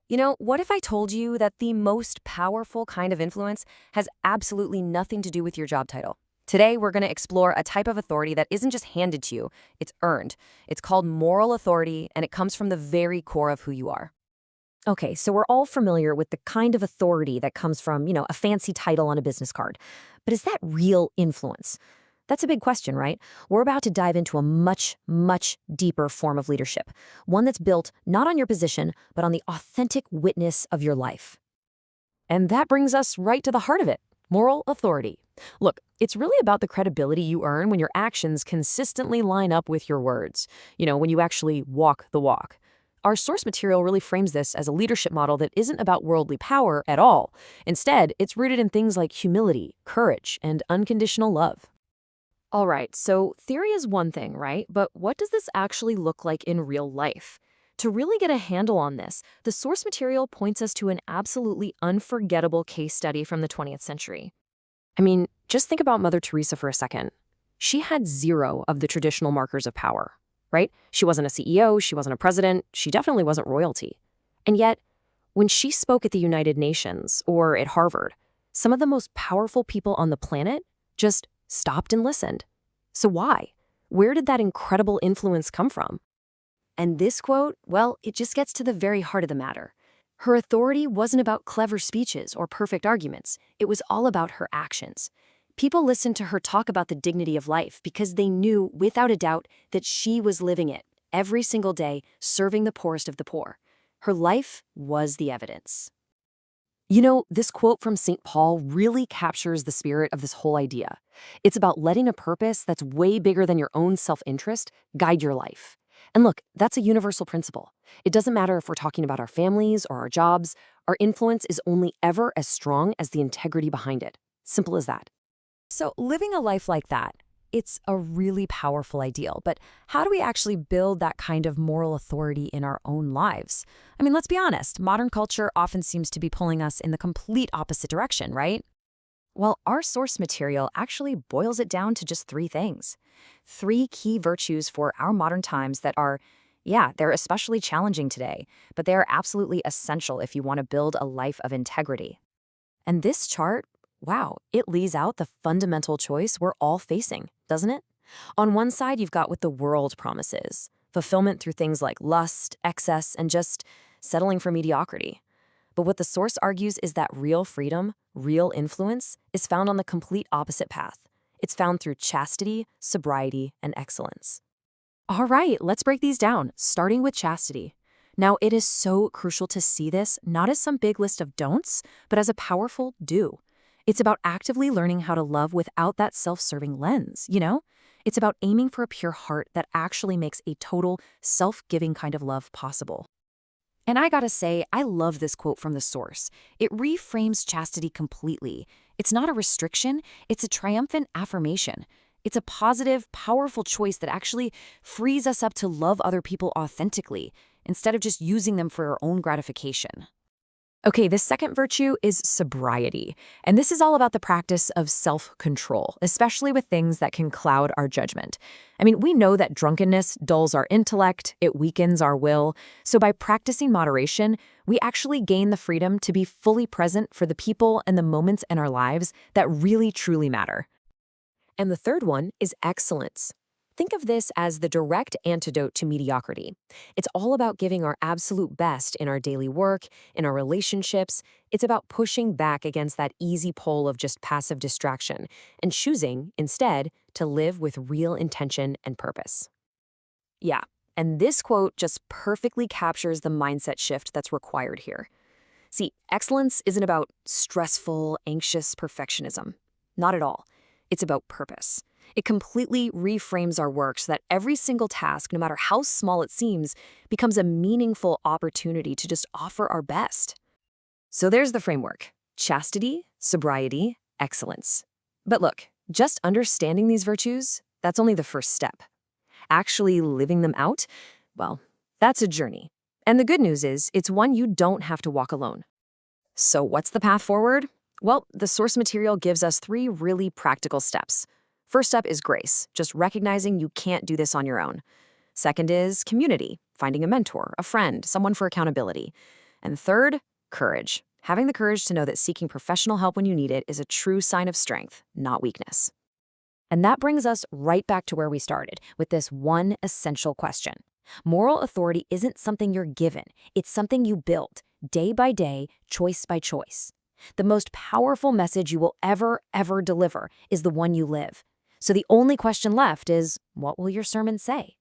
What if I told you that the most powerful kind of influence has absolutely nothing to do with your job title? Today, we're going to explore a type of authority that isn't just handed to you, it's earned. It's called moral authority, and it comes from the very core of who you are. Okay, so we're all familiar with the kind of authority that comes from, a fancy title on a business card. But is that real influence? That's a big question, right? We're about to dive into a much, much deeper form of leadership, one that's built not on your position, but on the authentic witness of your life. And that brings us right to the heart of it moral authority. Look, it's really about the credibility you earn when your actions consistently line up with your words, when you actually walk the walk. Our source material really frames this as a leadership model that isn't about worldly power at all. Instead, it's rooted in things like humility, courage, and unconditional love. All right, so theory is one thing, right? But what does this actually look like in real life? To really get a handle on this, the source material points us to an absolutely unforgettable case study from the 20th century. I mean, just think about Mother Teresa for a second. She had zero of the traditional markers of power, right? She wasn't a CEO, she wasn't a president, she definitely wasn't royalty. And yet, when she spoke at the United Nations or at Harvard, some of the most powerful people on the planet just stopped and listened. So why? Where did that incredible influence come from? And this quote, well, it just gets to the very heart of the matter. Her authority wasn't about clever speeches or perfect arguments. It was all about her actions. People listened to her talk about the dignity of life because they knew, without a doubt, that she was living it every single day, serving the poorest of the poor. Her life was the evidence. This quote from St. Paul really captures the spirit of this whole idea. It's about letting a purpose that's way bigger than your own self-interest guide your life. And look, that's a universal principle. It doesn't matter if we're talking about our families or our jobs, our influence is only ever as strong as the integrity behind it. Simple as that. So, living a life like that, it's a really powerful ideal. But how do we actually build that kind of moral authority in our own lives? I mean, let's be honest, modern culture often seems to be pulling us in the complete opposite direction, right? Well, our source material actually boils it down to just three things. Three key virtues for our modern times that are, yeah, they're especially challenging today, but they are absolutely essential if you want to build a life of integrity. And this chart, wow, it lays out the fundamental choice we're all facing, doesn't it? On one side, you've got what the world promises fulfillment through things like lust, excess, and just settling for mediocrity. But what the source argues is that real freedom, real influence, is found on the complete opposite path. It's found through chastity, sobriety, and excellence. All right, let's break these down, starting with chastity. Now, it is so crucial to see this not as some big list of don'ts, but as a powerful do. It's about actively learning how to love without that self-serving lens. It's about aiming for a pure heart that actually makes a total, self-giving kind of love possible. And I gotta say, I love this quote from the source. It reframes chastity completely. It's not a restriction, it's a triumphant affirmation. It's a positive, powerful choice that actually frees us up to love other people authentically, instead of just using them for our own gratification. Okay, the second virtue is sobriety. And this is all about the practice of self-control, especially with things that can cloud our judgment. I mean, we know that drunkenness dulls our intellect, it weakens our will. So by practicing moderation, we actually gain the freedom to be fully present for the people and the moments in our lives that really truly matter. And the third one is excellence. Think of this as the direct antidote to mediocrity. It's all about giving our absolute best in our daily work, in our relationships. It's about pushing back against that easy pull of just passive distraction and choosing, instead, to live with real intention and purpose. Yeah, and this quote just perfectly captures the mindset shift that's required here. See, excellence isn't about stressful, anxious perfectionism. Not at all. It's about purpose. It completely reframes our work so that every single task, no matter how small it seems, becomes a meaningful opportunity to just offer our best. So there's the framework: chastity, sobriety, excellence. But look, just understanding these virtues, that's only the first step. Actually living them out, well, that's a journey. And the good news is, it's one you don't have to walk alone. So what's the path forward? Well, the source material gives us three really practical steps. First up is grace, just recognizing you can't do this on your own. Second is community, finding a mentor, a friend, someone for accountability. And third, courage. Having the courage to know that seeking professional help when you need it is a true sign of strength, not weakness. And that brings us right back to where we started, with this one essential question. Moral authority isn't something you're given. It's something you build, day by day, choice by choice. The most powerful message you will ever deliver is the one you live. So the only question left is, what will your sermon say?